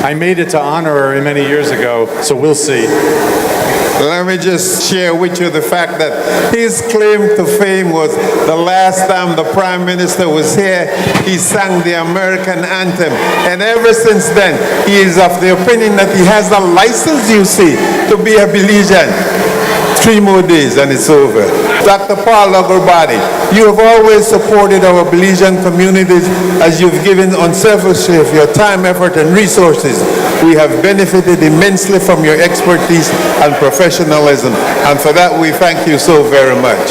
I made it to honorary many years ago, so we'll see. Let me just share with you the fact that his claim to fame was the last time the Prime Minister was here, he sang the American anthem. And ever since then, he is of the opinion that he has the license, you see, to be a Belizean. 3 more days and it's over. Dr. Paul Body, you have always supported our Belizean communities as you've given unselfishly of your time, effort, and resources. We have benefited immensely from your expertise and professionalism, and for that we thank you so very much.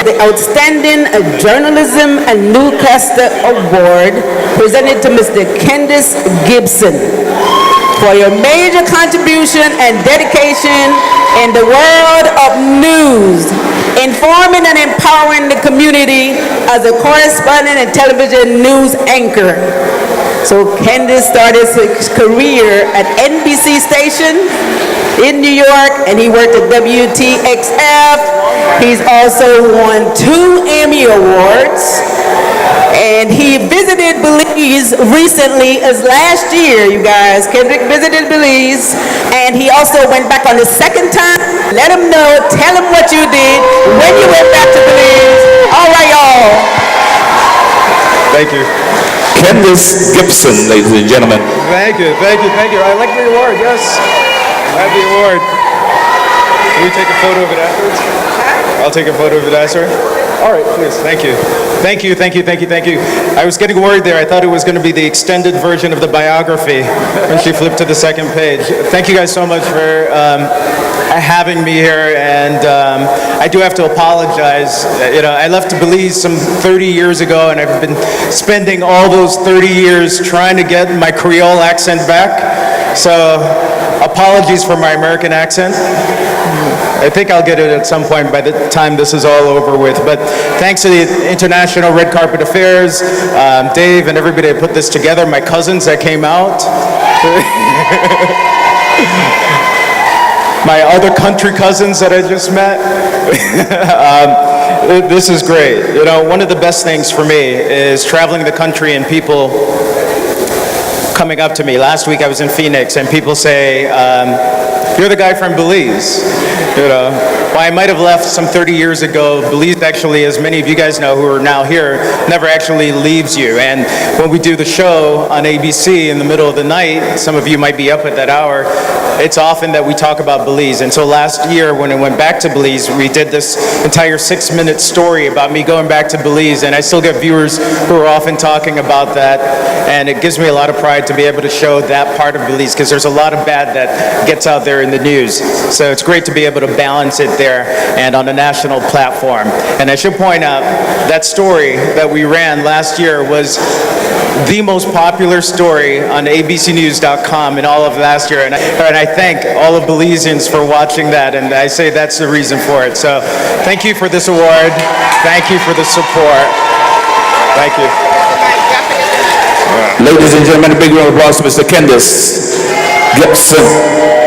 The Outstanding Journalism and Newscaster Award presented to Mr. Kendis Gibson for your major contribution and dedication in the world of news, informing and empowering the community as a correspondent and television news anchor. So Kendis started his career at NBC station in New York, and he worked at WTXF. He's also won 2 Emmy Awards, and he visited Belize recently as last year, you guys. Kendrick visited Belize, and he also went back on the second time. Let him know, tell him what you did when you went back to Belize. All right, y'all. Thank you. Kendis Gibson, ladies and gentlemen. Thank you, thank you, thank you. I like the award, yes. I have the award. Can we take a photo of it afterwards? I'll take a photo of it after. All right, please. Thank you. Thank you, thank you, thank you, thank you. I was getting worried there. I thought it was going to be the extended version of the biography when she flipped to the second page. Thank you guys so much for having me here, and I do have to apologize. You know, I left Belize some 30 years ago, and I've been spending all those 30 years trying to get my Creole accent back. So, apologies for my American accent. I think I'll get it at some point by the time this is all over with. But thanks to the International Red Carpet Affairs, Dave and everybody that put this together, my cousins that came out. My other country cousins that I just met. This is great. You know, one of the best things for me is traveling the country and people coming up to me. Last week I was in Phoenix and people say, you're the guy from Belize. You know, well, I might have left some 30 years ago. Belize actually, as many of you guys know who are now here, never actually leaves you. And when we do the show on ABC in the middle of the night, some of you might be up at that hour, it's often that we talk about Belize. And so last year when I went back to Belize, we did this entire 6-minute story about me going back to Belize, and I still get viewers who are often talking about that, and it gives me a lot of pride to be able to show that part of Belize, because there's a lot of bad that gets out there in the news. So it's great to be able to balance it there and on a national platform. And I should point out that story that we ran last year was the most popular story on abcnews.com in all of last year, and I thank all of Belizeans for watching that, and I say that's the reason for it. So thank you for this award. Thank you for the support. Thank you. Ladies and gentlemen, a big round of applause to Mr. Kendis Gibson.